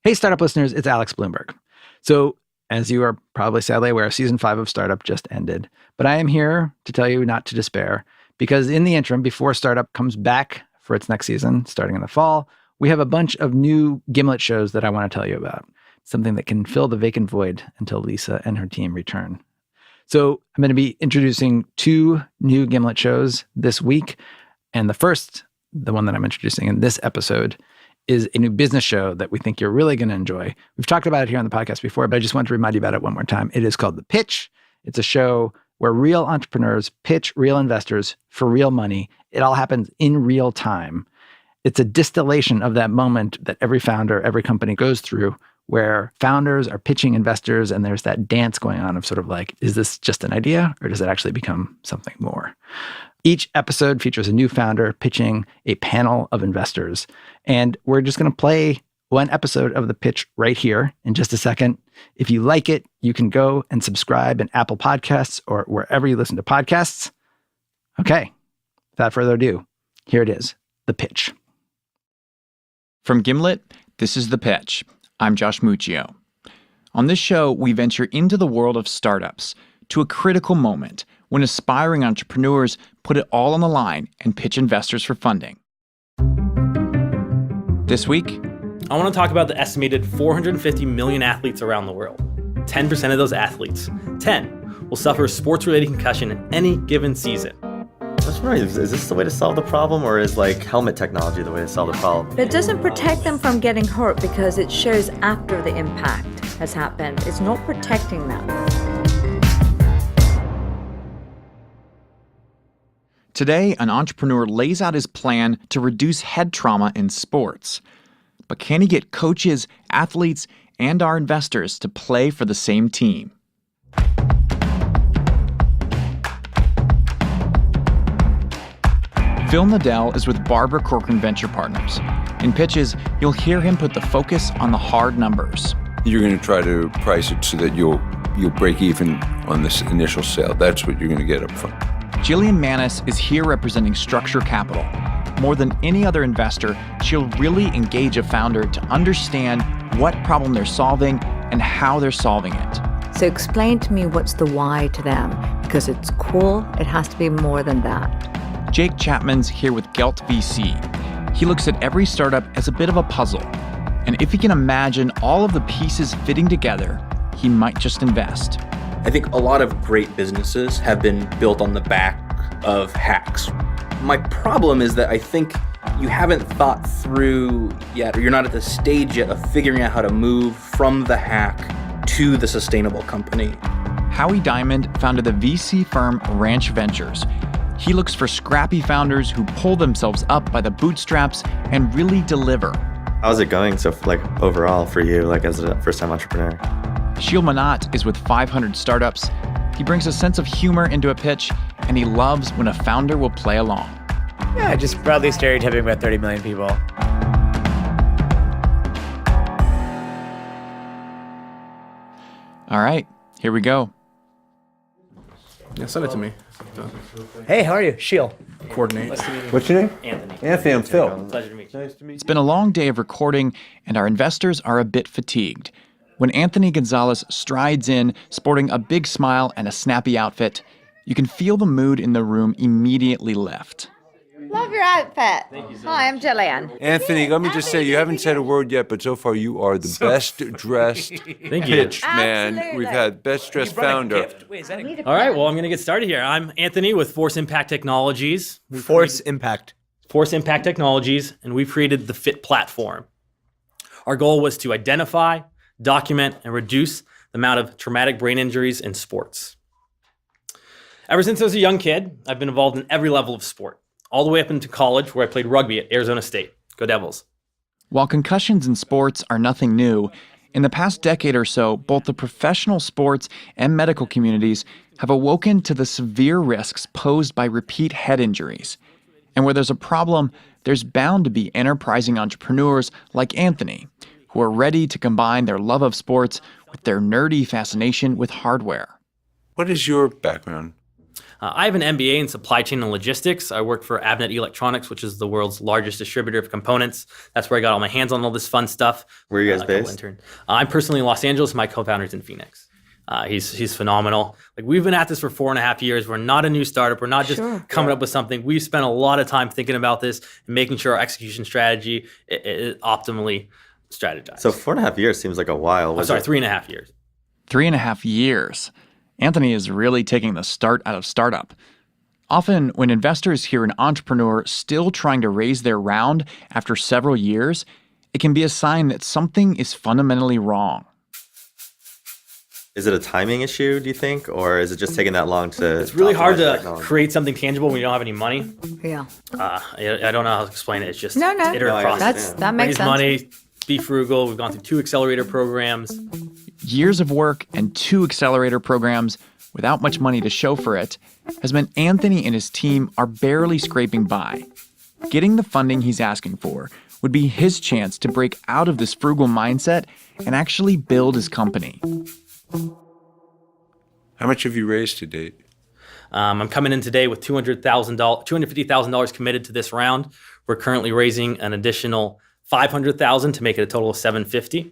Hey, startup listeners, it's Alex Bloomberg. So, as you are probably sadly aware, season 5 of Startup just ended. But I am here to tell you not to despair, because in the interim, before Startup comes back for its next season, starting in the fall, we have a bunch of new Gimlet shows that I want to tell you about. Something that can fill the vacant void until Lisa and her team return. So I'm going to be introducing 2 new Gimlet shows this week. And the first, the one that I'm introducing in this episode, is a new business show that we think you're really going to enjoy. We've talked about it here on the podcast before, but I just want to remind you about it one more time. It is called The Pitch. It's a show where real entrepreneurs pitch real investors for real money. It all happens in real time. It's a distillation of that moment that every founder, every company goes through, where founders are pitching investors and there's that dance going on of sort of like, is this just an idea or does it actually become something more? Each episode features a new founder pitching a panel of investors. And we're just going to play one episode of The Pitch right here in just a second. If you like it, you can go and subscribe in Apple Podcasts or wherever you listen to podcasts. Okay, without further ado, here it is, The Pitch. From Gimlet, this is The Pitch. I'm Josh Muccio. On this show, we venture into the world of startups to a critical moment when aspiring entrepreneurs put it all on the line and pitch investors for funding. This week, I want to talk about the estimated 450 million athletes around the world. 10% of those athletes, 10, will suffer a sports-related concussion in any given season. That's right. Is this the way to solve the problem, or is helmet technology the way to solve the problem? But it doesn't protect them from getting hurt because it shows after the impact has happened. It's not protecting them. today an entrepreneur lays out his plan to reduce head trauma in sports. But can he get coaches, athletes, and our investors to play for the same team? Phil Nadell is with Barbara Corcoran Venture Partners. In pitches, you'll hear him put the focus on the hard numbers. You're going to try to price it so that you'll break even on this initial sale. That's what you're going to get up front. Jillian Manis is here representing Structure Capital. More than any other investor, she'll really engage a founder to understand what problem they're solving and how they're solving it. So explain to me what's the why to them, because it's cool. It has to be more than that. Jake Chapman's here with Gelt VC. He looks at every startup as a bit of a puzzle. And if he can imagine all of the pieces fitting together, he might just invest. I think a lot of great businesses have been built on the back of hacks. My problem is that I think you haven't thought through yet, or you're not at the stage yet of figuring out how to move from the hack to the sustainable company. Howie Diamond founded the VC firm Ranch Ventures. He looks for scrappy founders who pull themselves up by the bootstraps and really deliver. How's it going overall for you, as a first-time entrepreneur? Sheel Manat is with 500 Startups. He brings a sense of humor into a pitch, and he loves when a founder will play along. Yeah, just broadly stereotyping about 30 million people. All right, here we go. Yeah, send it to me. Hey, how are you? Sheel. Coordinate. What's your name? Anthony. Anthony, I'm Phil. Pleasure to meet you. Nice to meet you. It's been a long day of recording, and our investors are a bit fatigued. When Anthony Gonzales strides in, sporting a big smile and a snappy outfit, you can feel the mood in the room immediately lift. Love your outfit. Hi, I'm Jillian. Anthony, let me just say, you haven't said a word yet, but so far you are the best dressed pitch man Absolutely. we've had. Best dressed founder. Wait, is that a All right, well, I'm going to get started here. I'm Anthony with Force Impact Technologies. Force Impact? Force Impact Technologies, and we've created the FIT platform. Our goal was to identify, document, and reduce the amount of traumatic brain injuries in sports. Ever since I was a young kid, I've been involved in every level of sport, all the way up into college where I played rugby at Arizona State. Go Devils. While concussions in sports are nothing new, in the past decade or so, both the professional sports and medical communities have awoken to the severe risks posed by repeat head injuries. And where there's a problem, there's bound to be enterprising entrepreneurs like Anthony, who are ready to combine their love of sports with their nerdy fascination with hardware. What is your background? I have an MBA in supply chain and logistics. I work for Avnet Electronics, which is the world's largest distributor of components. That's where I got all my hands on all this fun stuff. Where are you guys based? I'm personally in Los Angeles. My co-founder's in Phoenix. He's phenomenal. Like, we've been at this for 4.5 years. We're not a new startup. We're not just coming up with something. We've spent a lot of time thinking about this and making sure our execution strategy is optimally strategized. So 4.5 years seems like a while. 3.5 years. 3.5 years. Anthony is really taking the start out of startup. Often, when investors hear an entrepreneur still trying to raise their round after several years, it can be a sign that something is fundamentally wrong. Is it a timing issue, do you think? Or is it just taking that long to... It's really hard to create something tangible when you don't have any money. Yeah. I don't know how to explain it. It's just No. iterative process. That makes Raise sense. money, be frugal. We've gone through 2 accelerator programs. Years of work and 2 accelerator programs without much money to show for it has meant Anthony and his team are barely scraping by. Getting the funding he's asking for would be his chance to break out of this frugal mindset and actually build his company. How much have you raised to date? I'm coming in today with $250,000 committed to this round. We're currently raising an additional $500,000 to make it a total of $750,000.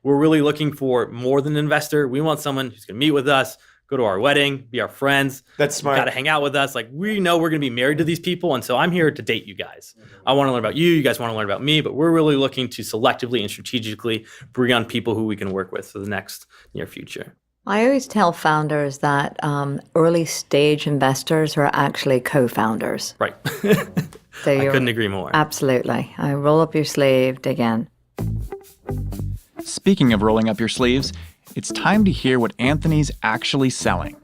We're really looking for more than an investor. We want someone who's going to meet with us, go to our wedding, be our friends. That's smart. Got to hang out with us. Like, we know we're going to be married to these people, and so I'm here to date you guys. I want to learn about you. You guys want to learn about me, but we're really looking to selectively and strategically bring on people who we can work with for the next near future. I always tell founders that early stage investors are actually co-founders. Right. So I couldn't agree more. Absolutely. I roll up your sleeve, dig in. Speaking of rolling up your sleeves, it's time to hear what Anthony's actually selling.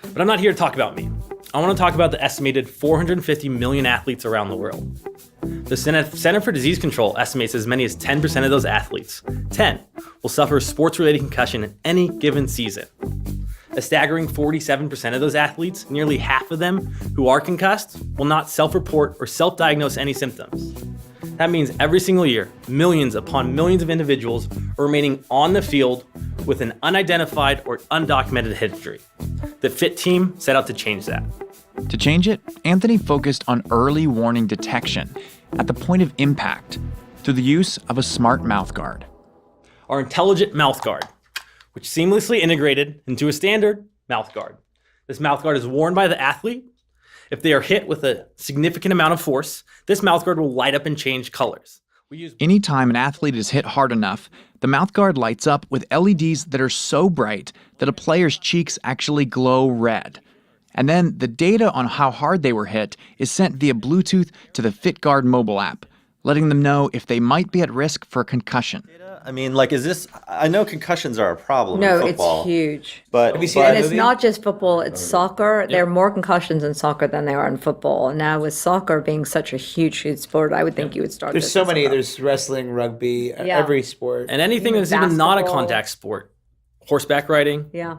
But I'm not here to talk about me. I want to talk about the estimated 450 million athletes around the world. The Center for Disease Control estimates as many as 10% of those athletes, 10, will suffer a sports-related concussion in any given season. A staggering 47% of those athletes, nearly half of them who are concussed, will not self-report or self-diagnose any symptoms. That means every single year, millions upon millions of individuals are remaining on the field with an unidentified or undocumented history. The FIT team set out to change that. To change it, Anthony focused on early warning detection at the point of impact through the use of a smart mouthguard. Our intelligent mouthguard, which seamlessly integrated into a standard mouthguard. This mouthguard is worn by the athlete. If they are hit with a significant amount of force, this mouthguard will light up and change colors. Anytime an athlete is hit hard enough, the mouthguard lights up with LEDs that are so bright that a player's cheeks actually glow red. And then the data on how hard they were hit is sent via Bluetooth to the FitGuard mobile app, letting them know if they might be at risk for a concussion. I mean, like, is this... I know concussions are a problem in No, football. it's huge. But Have you seen And that it's movie? not just football, it's soccer. There are more concussions in soccer than there are in football. And now with soccer being such a huge sport, I would think you would start There's this so as many. well. There's wrestling, rugby, Yeah. every sport. And anything Even that's even not a basketball. contact sport. Horseback riding, Yeah.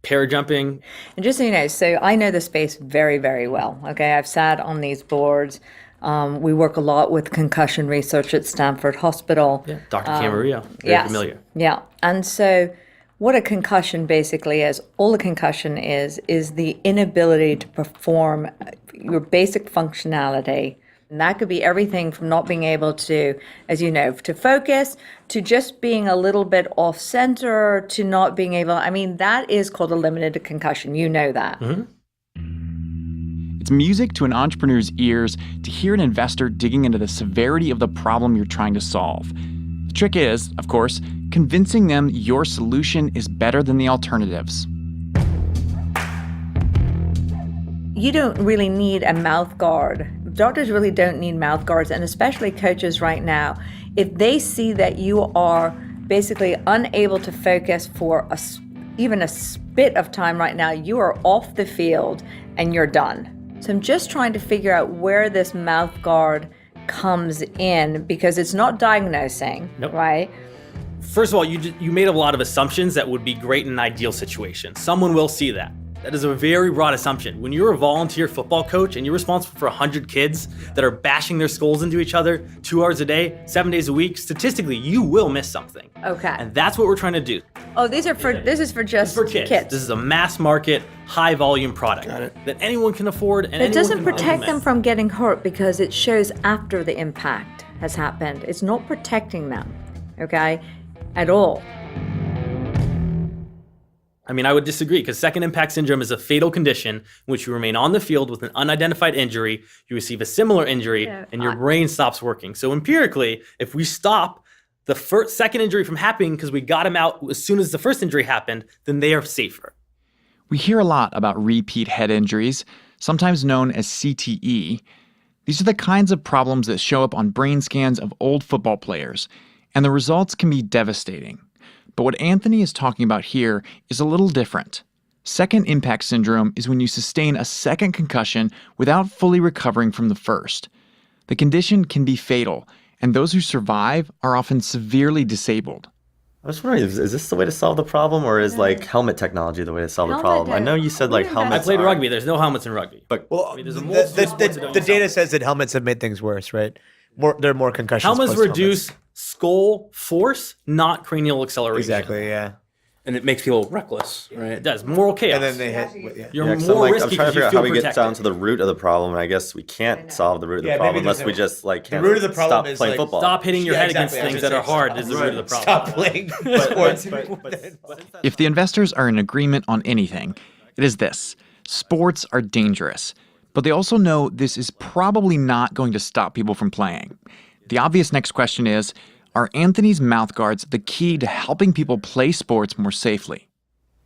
parajumping. And just so you know, so I know the space very, very well. Okay, I've sat on these boards. We work a lot with concussion research at Stanford Hospital. Yeah, Dr. Camarillo, very Yes. familiar. Yeah. And so what a concussion basically is, all a concussion is the inability to perform your basic functionality. And that could be everything from not being able to, as you know, to focus, to just being a little bit off center, to not being able, I mean, that is called a limited concussion. You know that. Mm-hmm. It's music to an entrepreneur's ears to hear an investor digging into the severity of the problem you're trying to solve. The trick is, of course, convincing them your solution is better than the alternatives. You don't really need a mouth guard. Doctors really don't need mouth guards, and especially coaches right now. If they see that you are basically unable to focus for even a bit of time right now, you are off the field and you're done. So I'm just trying to figure out where this mouth guard comes in, because it's not diagnosing, Nope. right? First of all, you made a lot of assumptions that would be great in an ideal situation. Someone will see that. That is a very broad assumption. When you're a volunteer football coach and you're responsible for 100 kids that are bashing their skulls into each other 2 hours a day, 7 days a week, statistically, you will miss something. Okay. And that's what we're trying to do. Oh, this is for just For kids. This is a mass market, high volume product that anyone can afford and It doesn't anyone can protect them implement. from getting hurt because it shows after the impact has happened. It's not protecting them, okay, at all. I mean, I would disagree because second impact syndrome is a fatal condition in which you remain on the field with an unidentified injury, you receive a similar injury, and your brain stops working. So empirically, if we stop the second injury from happening because we got him out as soon as the first injury happened, then they are safer. We hear a lot about repeat head injuries, sometimes known as CTE. These are the kinds of problems that show up on brain scans of old football players, and the results can be devastating. But what Anthony is talking about here is a little different. Second impact syndrome is when you sustain a second concussion without fully recovering from the first. The condition can be fatal, and those who survive are often severely disabled. I was wondering, is this the way to solve the problem, or is like helmet technology the way to solve the problem? I know you said like I helmets. played rugby. There's no helmets in rugby. But Well, there's a multitude of sports that don't the use data helmets. says that helmets have made things worse, right? There are more concussions. Helmets post-helmets. reduce skull force, not cranial acceleration. Exactly, yeah. And it makes people reckless, right? It does. Moral chaos. And then they hit. Yeah. You're yeah, 'cause more I'm risky trying to because you figure out feel how we get protected. down to the root of the problem. And I guess we can't solve the root of the Yeah, problem maybe unless there's we no- just like can't root of the problem stop is, playing like, football. Stop hitting your Yeah, head exactly. against I was things gonna that are say hard is the root of the problem. Stop playing sports. If the investors are in agreement on anything, it is this: sports are dangerous. But they also know this is probably not going to stop people from playing. The obvious next question is, are Anthony's mouthguards the key to helping people play sports more safely?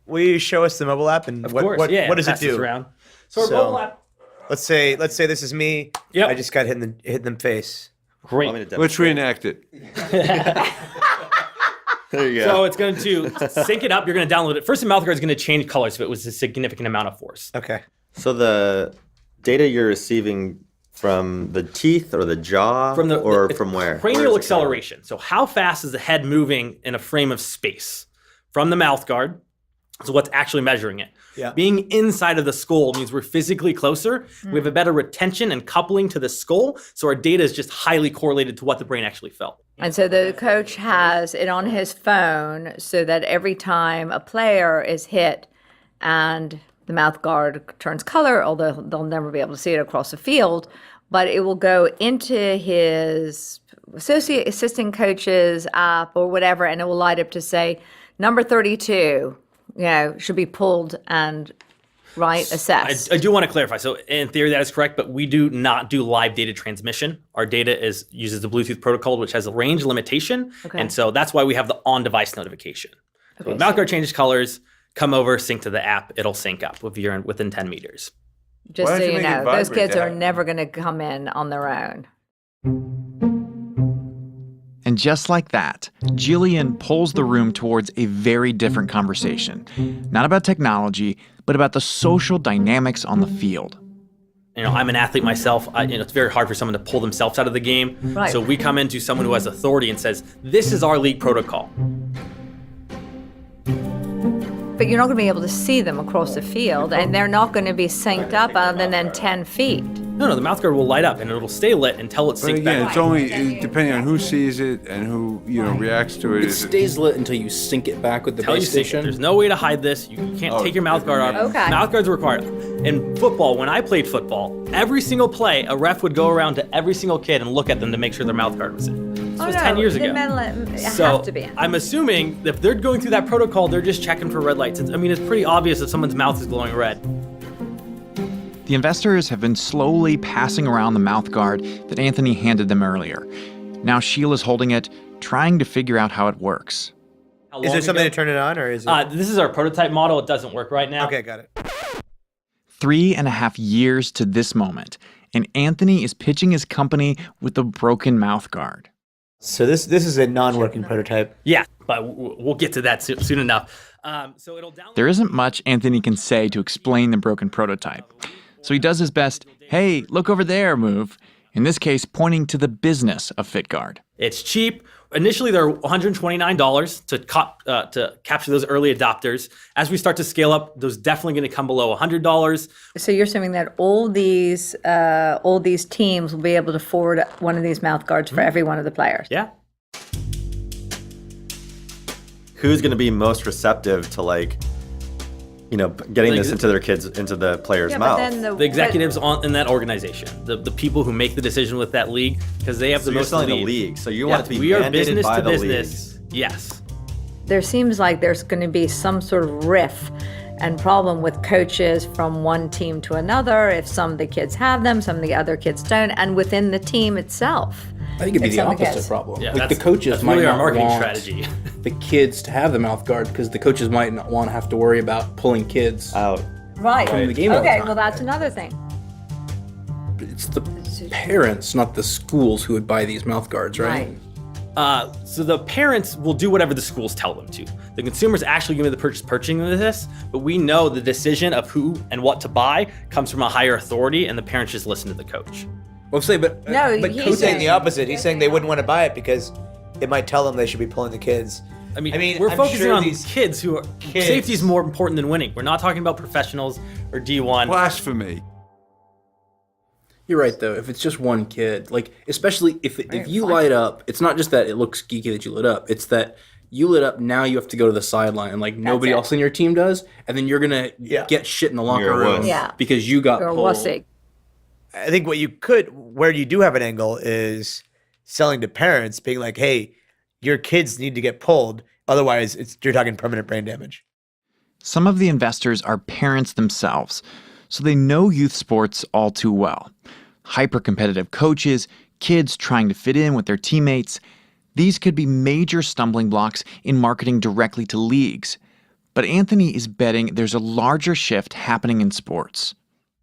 Will you show us the mobile app and Of what course, yeah. what does it pass this do? around. So our So- mobile app. Let's say this is me. Yep. I just got hit in the face. Great. Want me to Let's demonstrate? reenact it. There you So go. it's going to sync it up. You're going to download it. First, the mouthguard is going to change colors if it was a significant amount of force. Okay. So the data you're receiving from the teeth or the jaw, or it's from where? Cranial Where is it acceleration. So how fast is the head moving in a frame of space? From the mouthguard. So what's actually measuring it? Yeah. Being inside of the skull means we're physically closer. We have a better retention and coupling to the skull. So our data is just highly correlated to what the brain actually felt. And so the coach has it on his phone so that every time a player is hit and the mouth guard turns color, although they'll never be able to see it across the field, but it will go into his assistant coach's app or whatever, and it will light up to say, number 32, should be pulled and assessed. I do want to clarify. So in theory, that is correct, but we do not do live data transmission. Our data uses the Bluetooth protocol, which has a range limitation. Okay. And so that's why we have the on-device notification. So the mouthguard changes colors, come over, sync to the app. It'll sync up if you're within 10 meters. Just Why so don't you you make it know, those vibrate, kids are Dad? never going to come in on their own. And just like that, Jillian pulls the room towards a very different conversation. Not about technology, but about the social dynamics on the field. I'm an athlete myself. It's very hard for someone to pull themselves out of the game. Right. So we come into someone who has authority and says, this is our league protocol. But you're not going to be able to see them across the field, and they're not going to be synced up other than 10 feet. No, the mouthguard will light up and it'll stay lit until it's But synced again, back. it's only depending on who sees it and who reacts to it. It stays lit until you sync it back with the Until you base sync it. station. There's no way to hide this. You can't Oh, take your mouthguard off. Okay. Mouthguards are required. In football, when I played football, every single play, a ref would go around to every single kid and look at them to make sure their mouthguard was in. This was 10 years ago. It So have to be. I'm assuming if they're going through that protocol, they're just checking for red lights. It's pretty obvious if someone's mouth is glowing red. The investors have been slowly passing around the mouthguard that Anthony handed them earlier. Now Sheila's holding it, trying to figure out how it works. How Is long there something ago? to turn it on, or is it? This is our prototype model. It doesn't work right now. Okay, got it. 3.5 years to this moment, and Anthony is pitching his company with the broken mouthguard. So this is a non-working prototype. Yeah, but we'll get to that soon enough. So it'll download. There isn't much Anthony can say to explain the broken prototype. So he does his best, hey, look over there move, in this case pointing to the business of FitGuard. It's cheap. initially they're $129 to capture those early adopters. As we start to scale up, those definitely going to come below $100. So you're assuming that all these teams will be able to afford one of these mouth guards for every one of the players. Yeah. Who's going to be most receptive to getting this into their kids, into the player's mouth? But then The executives in that organization, the people who make the decision with that league, because they have the You're most selling lead. the league, so you want it to be we are mandated business by to the business. leagues. Yes. there seems like there's going to be some sort of riff and problem with coaches from one team to another. If some of the kids have them, some of the other kids don't, and within the team itself. I think it'd be If the some opposite kids- problem. Yeah, Like the that's- coaches that's might really our not marketing want strategy. the kids to have the mouth guard because the coaches might not want to have to worry about pulling kids Out. Right. from the game all the Okay, time. well, that's another thing. It's the parents, not the schools, who would buy these mouth guards, right? So the parents will do whatever the schools tell them to. The consumer's actually going to be the purchasing this, but we know the decision of who and what to buy comes from a higher authority, and the parents just listen to the coach. Well, say, but No, but he's He's saying saying- the opposite. He's saying they wouldn't want to buy it because it might tell them they should be pulling the kids. I mean, we're I'm focusing sure on these kids who are kids- safety is more important than winning. We're not talking about professionals or D1. Blasphemy. You're right, though. If it's just one kid, like, especially if you light up, it's not just that it looks geeky that you lit up. It's that you lit up, now you have to go to the sideline, and like nobody it. else in your team does, and then you're gonna get shit in the locker You're a room wuss. Yeah. because you got You're a pulled. wussy. I think where you do have an angle is selling to parents, being like, hey, your kids need to get pulled. Otherwise, you're talking permanent brain damage. Some of the investors are parents themselves, so they know youth sports all too well. Hyper-competitive coaches, kids trying to fit in with their teammates. These could be major stumbling blocks in marketing directly to leagues. But Anthony is betting there's a larger shift happening in sports.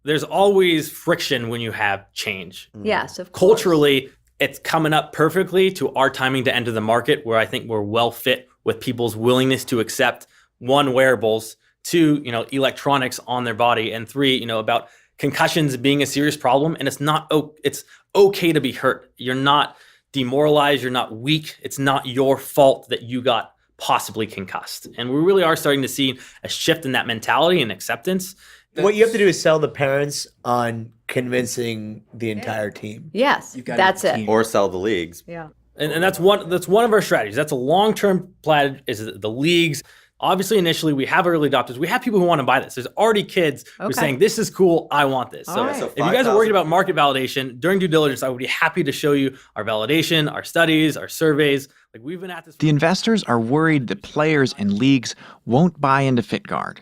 There's always friction when you have change. Yes, of course. Culturally, it's coming up perfectly to our timing to enter the market, where I think we're well fit with people's willingness to accept, one, wearables, two, electronics on their body, and three, about concussions being a serious problem. And it's okay to be hurt. You're not demoralized. You're not weak. It's not your fault that you got possibly concussed. And we really are starting to see a shift in that mentality and acceptance. What you have to do is sell the parents on convincing the entire team. Yes, You've got that's a it. team. Or sell the leagues. Yeah. And that's one of our strategies. That's a long-term plan, is the leagues. Obviously, initially, we have early adopters. We have people who want to buy this. There's already kids who are Okay. saying, this is cool, I want this. So, right. So if you guys are worried 5,000 about market validation, during due diligence, I would be happy to show you our validation, our studies, our surveys. Like, we've been at this. The investors are worried that players and leagues won't buy into FitGuard.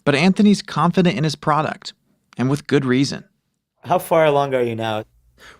But Anthony's confident in his product, and with good reason. How far along are you now?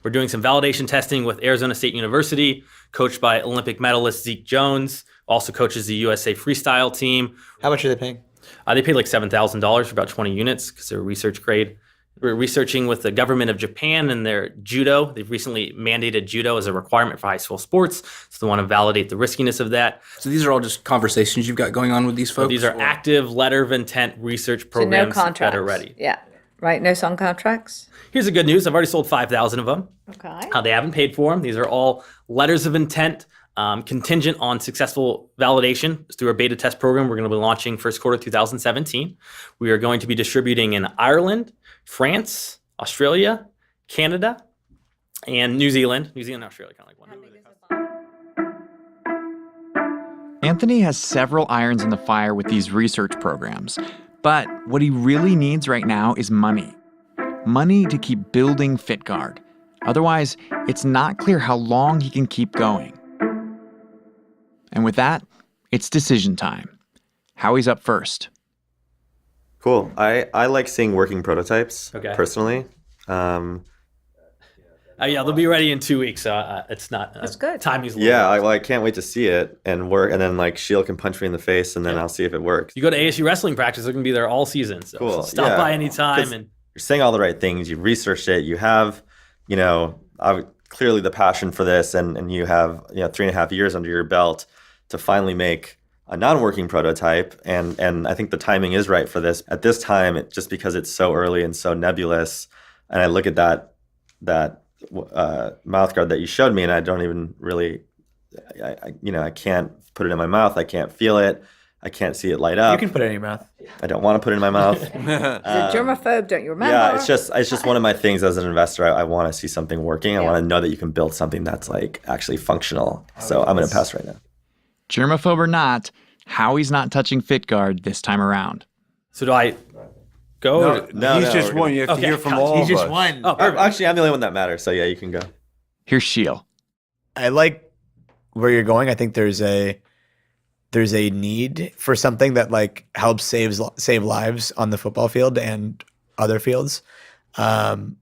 We're doing some validation testing with Arizona State University, coached by Olympic medalist Zeke Jones, also coaches the USA freestyle team. How much are they paying? They paid like $7,000 for about 20 units because they're research grade. We're researching with the government of Japan and their judo. They've recently mandated judo as a requirement for high school sports, so they want to validate the riskiness of that. So these are all just conversations you've got going on with these folks? These are or- active letter of intent research So no programs contracts. that are ready. Yeah. Right. No song contracts. Here's the good news. I've already sold 5,000 of them. Okay. They haven't paid for them. These are all letters of intent, contingent on successful validation through our beta test program. We're going to be launching first quarter 2017. We are going to be distributing in Ireland, France, Australia, Canada, and New Zealand. New Zealand and Australia, kind of like one. Anthony has several irons in the fire with these research programs. But what he really needs right now is money. Money to keep building FitGuard. Otherwise, it's not clear how long he can keep going. And with that, it's decision time. Howie's up first. Cool. I like seeing working prototypes personally. Yeah, they'll be ready in 2 weeks. So it's not. That's good. Timing's Yeah, I can't wait to see it and work. And then like Sheila can punch me in the face, and then I'll see if it works. You go to ASU wrestling practice, they're going to be there all season. So Cool. stop Yeah. by anytime. 'Cause And you're saying all the right things. You've researched it. You have, clearly the passion for this, and you have 3.5 years under your belt to finally make a non-working prototype. And I think the timing is right for this at this time, just because it's so early and so nebulous. And I look at that mouth guard that you showed me, and I don't even really I can't put it in my mouth. I can't feel it. I can't see it light up. You can put it in your mouth. I don't want to put it in my mouth. He's a germaphobe, don't you remember? Yeah, it's just one of my things as an investor. I want to see something working. I want to know that you can build something that's like actually functional. So I'm going to pass right now. Germaphobe or not, Howie's not touching FitGuard this time around. So do I go? No, he's just one. You have to hear from all He's of just us. one. Oh, perfect. Actually, I'm the only one that matters. So yeah, you can go. Here's Sheil. I like where you're going. I think there's a need for something that like helps save lives on the football field and other fields. I'm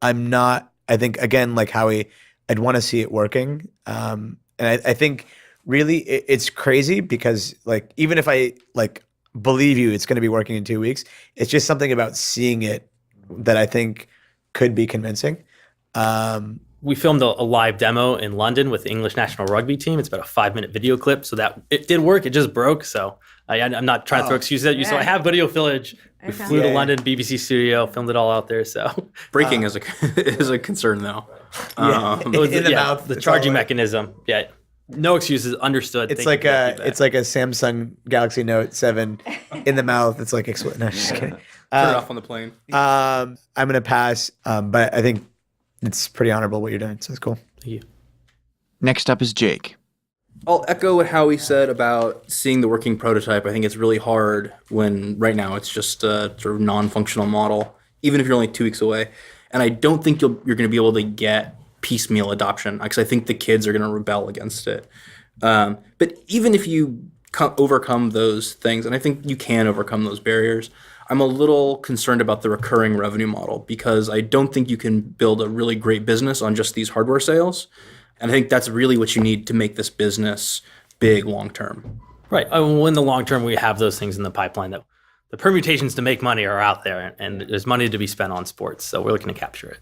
not. I think again, like Howie, I'd want to see it working. And I think really it's crazy because like even if I like believe you, it's going to be working in 2 weeks. It's just something about seeing it that I think could be convincing. We filmed a live demo in London with the English national rugby team. It's about a 5-minute video clip. So that it did work. It just broke. So I'm not trying to throw excuses at you. So I have video footage. We flew to London, BBC studio, filmed it all out there. So Breaking is a concern though. In the mouth, the it's charging all right. mechanism. Yeah. No excuses. Understood. It's Thank like you for a that feedback. it's like a Samsung Galaxy Note 7 in the mouth. It's like no, just kidding. Turn it off on the plane. I'm gonna pass, but I think it's pretty honorable what you're doing, so it's cool. Thank you. Next up is Jake. I'll echo what Howie said about seeing the working prototype. I think it's really hard when right now it's just a sort of non-functional model, even if you're only 2 weeks away. And I don't think you're going to be able to get piecemeal adoption because I think the kids are going to rebel against it. But even if you overcome those things, and I think you can overcome those barriers, I'm a little concerned about the recurring revenue model because I don't think you can build a really great business on just these hardware sales. And I think that's really what you need to make this business big long term. Right. In the long term, we have those things in the pipeline that the permutations to make money are out there, and there's money to be spent on sports. So we're looking to capture it.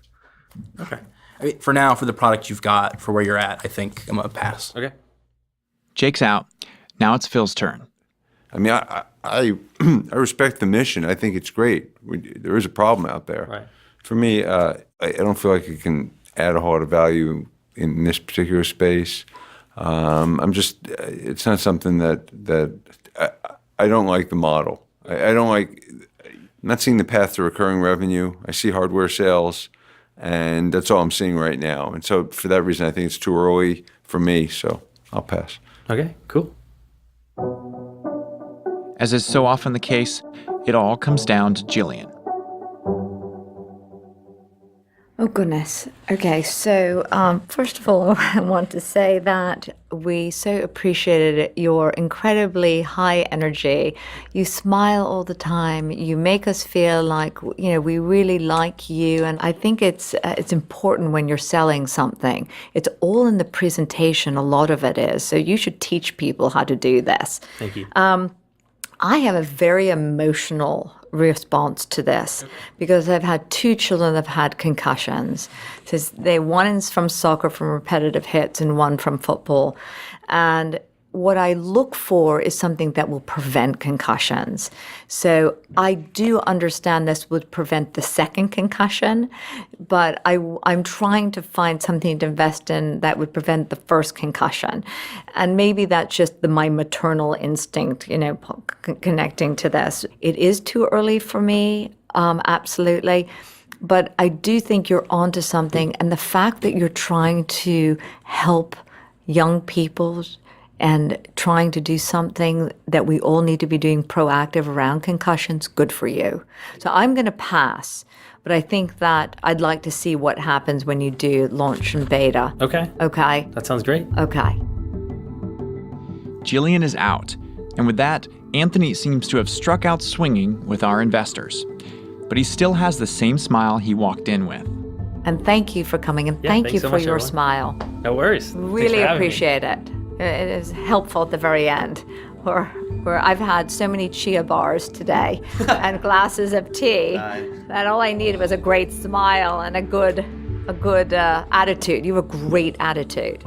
Okay. I mean, for now, for the product you've got, for where you're at, I think I'm going to pass. Okay. Jake's out. Now it's Phil's turn. I mean, I respect the mission. I think it's great. There is a problem out there. Right. For me, I don't feel like it can add a whole lot of value in this particular space. It's not something that I don't like the model. I'm not seeing the path to recurring revenue. I see hardware sales, and that's all I'm seeing right now. And so for that reason, I think it's too early for me, so I'll pass. Okay, cool. As is so often the case, it all comes down to Jillian. Oh, goodness. Okay, so first of all, I want to say that we so appreciated your incredibly high energy. You smile all the time. You make us feel like, we really like you. And I think it's important when you're selling something. It's all in the presentation, a lot of it is. So you should teach people how to do this. Thank you. I have a very emotional response to this because I've had 2 children that have had concussions. One is from soccer from repetitive hits and one from football. And what I look for is something that will prevent concussions. So I do understand this would prevent the second concussion, but I'm trying to find something to invest in that would prevent the first concussion. And maybe that's just my maternal instinct, connecting to this. It is too early for me, absolutely. But I do think you're onto something. And the fact that you're trying to help young people and trying to do something that we all need to be doing proactive around concussions, good for you. So I'm going to pass, but I think that I'd like to see what happens when you do launch and beta. Okay. Okay? That sounds great. Okay. Jillian is out. And with that, Anthony seems to have struck out swinging with our investors. But he still has the same smile he walked in with. And thank you for coming, and Yeah, thank thanks you so for much, your everyone. smile. No worries. Thanks Really for having me. appreciate it. It is helpful at the very end, where I've had so many chia bars today and glasses of tea that all I needed was a great smile and a good attitude. You have a great attitude.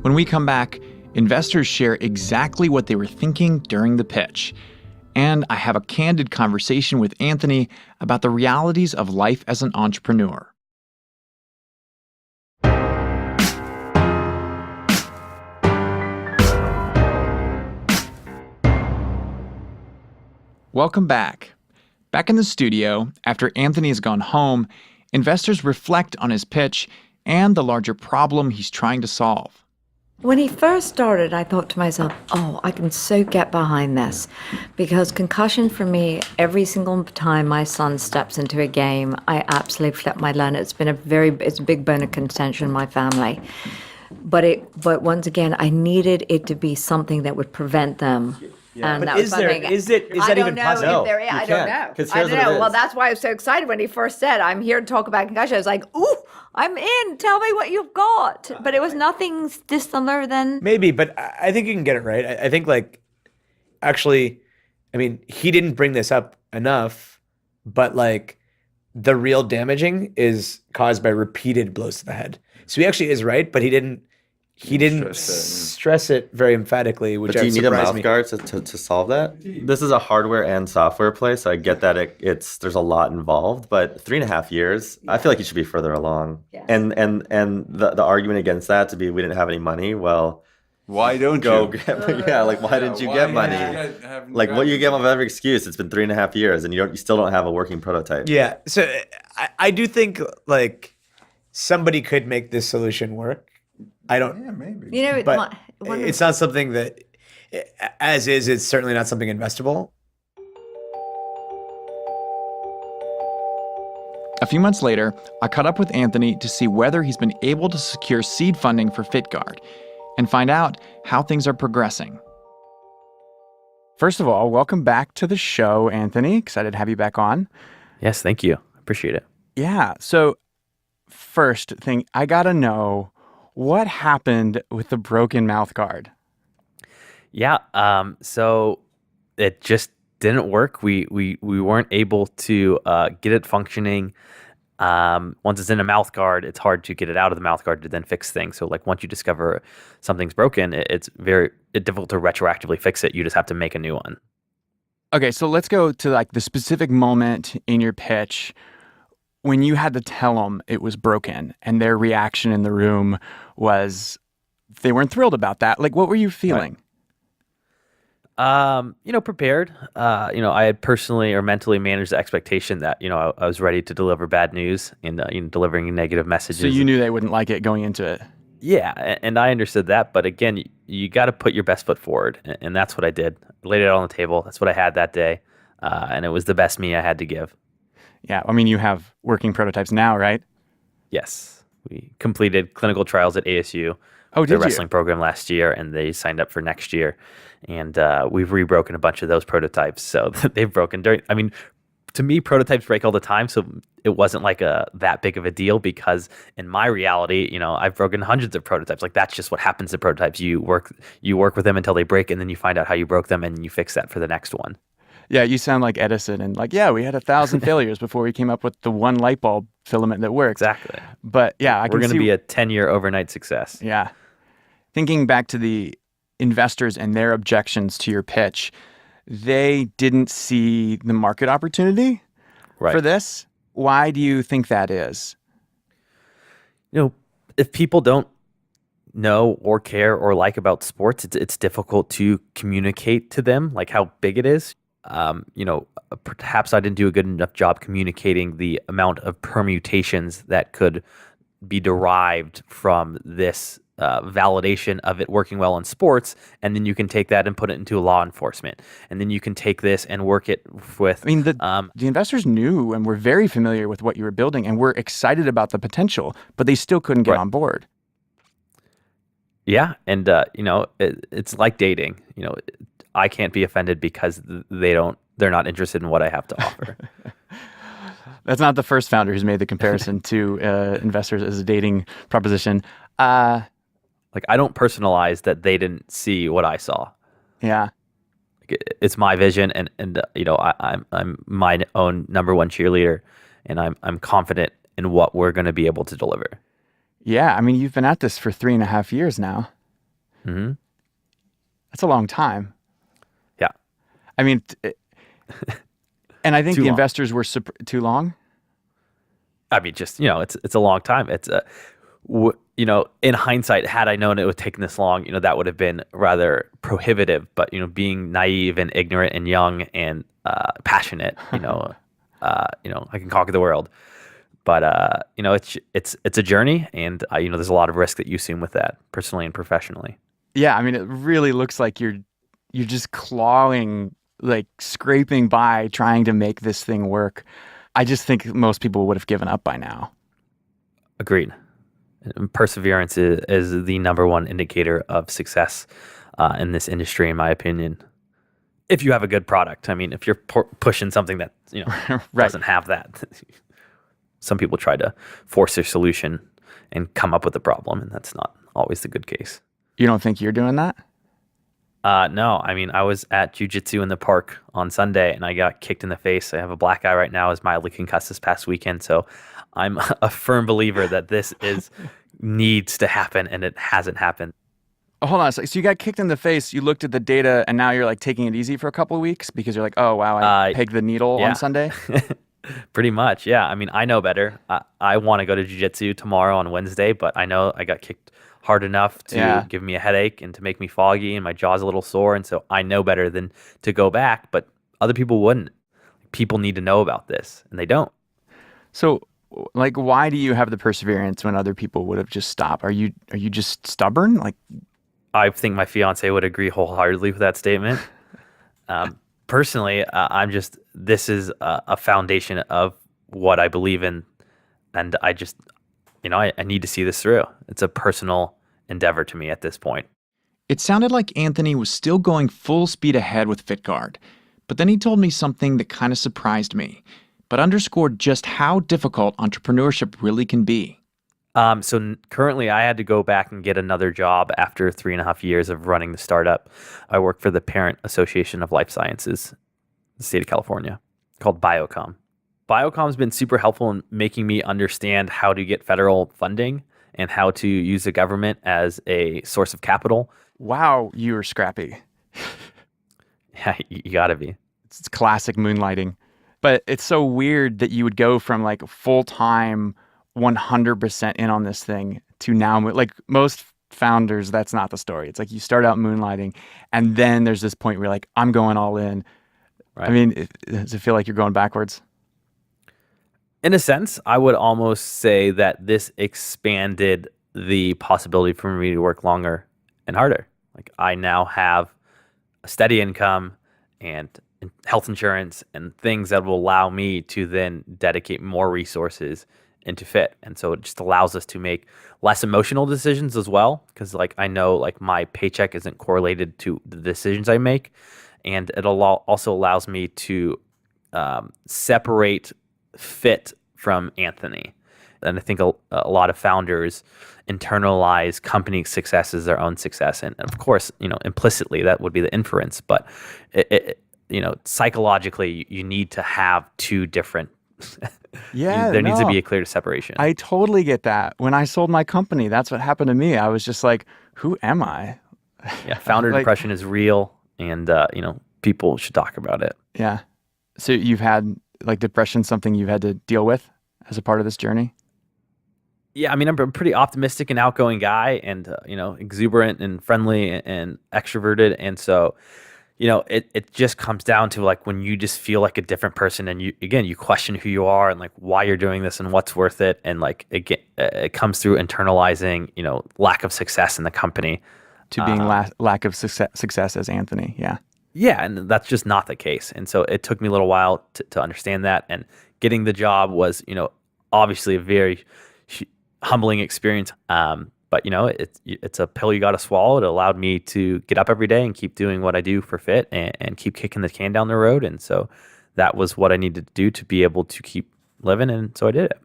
When we come back, investors share exactly what they were thinking during the pitch. And I have a candid conversation with Anthony about the realities of life as an entrepreneur. Welcome back. Back in the studio, after Anthony has gone home, investors reflect on his pitch and the larger problem he's trying to solve. When he first started, I thought to myself, oh, I can so get behind this. Because concussion for me, every single time my son steps into a game, I absolutely flip my lid. It's a big bone of contention in my family. But once again, I needed it to be something that would prevent them. Yeah. And But that was is that even possible? I don't know. 'Cause I here's don't what it know. Well, is. that's why I was so excited when he first said, I'm here to talk about concussion. I was like, ooh, I'm in. Tell me what you've got. But it was nothing dissimilar than... Maybe, but I think you can get it right. I think, like, actually, I mean, he didn't bring this up enough, but, like, the real damaging is caused by repeated blows to the head. So he actually is right, but he didn't stress it very emphatically, which But do you need a surprised mouth me. guard to solve that? This is a hardware and software play, so I get that there's a lot involved. But 3.5 years, I feel like you should be further along. Yeah. And the argument against that to be we didn't have any money. Well, Why don't go you? get why didn't you get money? Like what you give of every excuse. It's been 3.5 years, and you still don't have a working prototype. Yeah. So I do think, like, somebody could make this solution work. I don't. Yeah, maybe. You know, But one it's not something that, as is, it's certainly not something investable. A few months later, I caught up with Anthony to see whether he's been able to secure seed funding for FitGuard and find out how things are progressing. First of all, welcome back to the show, Anthony. Excited to have you back on. Yes, thank you. Appreciate it. Yeah. So, first thing, I got to know what happened with the broken mouth guard. Yeah. So it just didn't work. We weren't able to get it functioning. Once it's in a mouth guard, it's hard to get it out of the mouth guard to then fix things. So like once you discover something's broken, it's very difficult to retroactively fix it. You just have to make a new one. Okay, so let's go to like the specific moment in your pitch when you had to tell them it was broken and their reaction in the room was they weren't thrilled about that. Like, what were you feeling? Prepared. I had personally or mentally managed the expectation that, I was ready to deliver bad news and, delivering negative messages. So you knew they wouldn't like it going into it. Yeah, and I understood that. But again, you got to put your best foot forward. And that's what I did. I laid it out on the table. That's what I had that day. And it was the best me I had to give. Yeah, I mean, you have working prototypes now, right? Yes. We completed clinical trials at ASU. Oh, did their you? wrestling program last year, and they signed up for next year. And we've rebroken a bunch of those prototypes. So they've broken to me, prototypes break all the time. So it wasn't like that big of a deal because in my reality, I've broken hundreds of prototypes. Like that's just what happens to prototypes. You work with them until they break, and then you find out how you broke them, and you fix that for the next one. Yeah, you sound like Edison and like, yeah, we had 1,000 failures before we came up with the one light bulb filament that works. Exactly. But yeah, we're going to be a 10-year overnight success. Yeah. Thinking back to the investors and their objections to your pitch, they didn't see the market opportunity for this. Why do you think that is? If people don't know or care or like about sports, it's difficult to communicate to them like how big it is. Perhaps I didn't do a good enough job communicating the amount of permutations that could be derived from this validation of it working well in sports, and then you can take that and put it into law enforcement, and then you can take this and work it with. I mean, the investors knew and were very familiar with what you were building, and were excited about the potential, but they still couldn't get on board. Yeah, and it's like dating. I can't be offended because they're not interested in what I have to offer. That's not the first founder who's made the comparison to investors as a dating proposition. Like I don't personalize that they didn't see what I saw. Yeah, it's my vision, and I'm my own number one cheerleader, and I'm confident in what we're going to be able to deliver. Yeah, I mean, you've been at this for 3.5 years now. Mm-hmm. That's a long time. Yeah. I mean, and I think Too the long. investors were too long. I mean, just, it's a long time. It's, in hindsight, had I known it would take this long, that would have been rather prohibitive. But, being naive and ignorant and young and passionate, I can conquer the world. But it's a journey, and there's a lot of risk that you assume with that, personally and professionally. Yeah, I mean, it really looks like you're just clawing, like scraping by, trying to make this thing work. I just think most people would have given up by now. Agreed. And perseverance is the number one indicator of success in this industry, in my opinion. If you have a good product, I mean, if you're pushing something that Right. doesn't have that, some people try to force their solution and come up with a problem, and that's not always the good case. You don't think you're doing that? No, I mean, I was at jiu-jitsu in the park on Sunday, and I got kicked in the face. I have a black eye right now. I was mildly concussed this past weekend, so I'm a firm believer that this needs to happen, and it hasn't happened. Hold on a second. So you got kicked in the face, you looked at the data, and now you're like taking it easy for a couple of weeks because you're like, oh, wow, I pegged the needle yeah. on Sunday? Pretty much, yeah. I mean, I know better. I want to go to jiu-jitsu tomorrow on Wednesday, but I know I got kicked hard enough to give me a headache and to make me foggy and my jaw's a little sore, and so I know better than to go back, but other people wouldn't. People need to know about this, and they don't. So, like, why do you have the perseverance when other people would have just stopped? Are you just stubborn? Like, I think my fiance would agree wholeheartedly with that statement. Personally, this is a foundation of what I believe in, and I just, I need to see this through. It's a personal endeavor to me at this point. It sounded like Anthony was still going full speed ahead with FitGuard, but then he told me something that kind of surprised me, but underscored just how difficult entrepreneurship really can be. So currently I had to go back and get another job after 3.5 years of running the startup. I work for the Parent Association of Life Sciences in the state of California, called Biocom. Biocom's been super helpful in making me understand how to get federal funding and how to use the government as a source of capital. Wow, you were scrappy. Yeah, you gotta be. It's classic moonlighting. But it's so weird that you would go from like full-time 100% in on this thing to now, like most founders, that's not the story. It's like you start out moonlighting and then there's this point where you're like, I'm going all in. Right. I mean, does it feel like you're going backwards? In a sense, I would almost say that this expanded the possibility for me to work longer and harder. Like I now have a steady income and health insurance and things that will allow me to then dedicate more resources into Fit. And so it just allows us to make less emotional decisions as well. Because like I know like my paycheck isn't correlated to the decisions I make. And it also allows me to separate Fit from Anthony. And I think a lot of founders internalize company success as their own success. And of course, implicitly that would be the inference. But psychologically, you need to have two different. There needs to be a clear separation. I totally get that. When I sold my company, that's what happened to me. I was just like, who am I? Yeah, founder depression is real, and people should talk about it. Yeah. So you've had like depression, something you've had to deal with as a part of this journey? Yeah, I mean, I'm a pretty optimistic and outgoing guy, and exuberant and friendly and extroverted, and so. It just comes down to like when you just feel like a different person and you question who you are and like why you're doing this and what's worth it. And like, again, it comes through internalizing, lack of success in the company. To being lack of success as Anthony. Yeah. Yeah. And that's just not the case. And so it took me a little while to understand that. And getting the job was, obviously a very humbling experience. But it's a pill you got to swallow. It allowed me to get up every day and keep doing what I do for Fit and keep kicking the can down the road. And so that was what I needed to do to be able to keep living. And so I did it.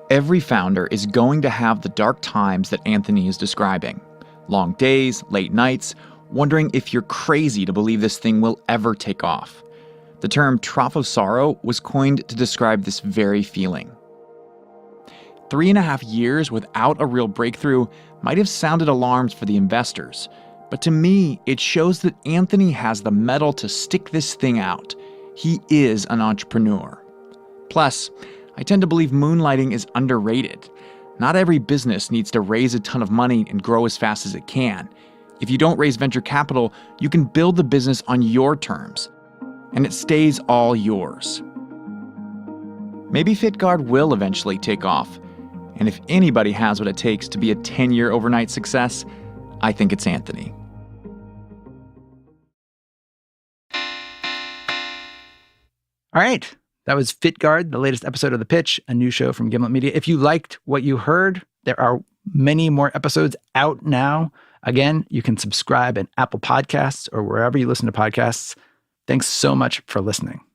Every founder is going to have the dark times that Anthony is describing. Long days, late nights, wondering if you're crazy to believe this thing will ever take off. The term trough of sorrow was coined to describe this very feeling. 3.5 years without a real breakthrough might have sounded alarms for the investors, but to me, it shows that Anthony has the mettle to stick this thing out. He is an entrepreneur. Plus, I tend to believe moonlighting is underrated. Not every business needs to raise a ton of money and grow as fast as it can. If you don't raise venture capital, you can build the business on your terms, and it stays all yours. Maybe FitGuard will eventually take off, and if anybody has what it takes to be a 10-year overnight success, I think it's Anthony. All right. That was FitGuard, the latest episode of The Pitch, a new show from Gimlet Media. If you liked what you heard, there are many more episodes out now. Again, you can subscribe in Apple Podcasts or wherever you listen to podcasts. Thanks so much for listening.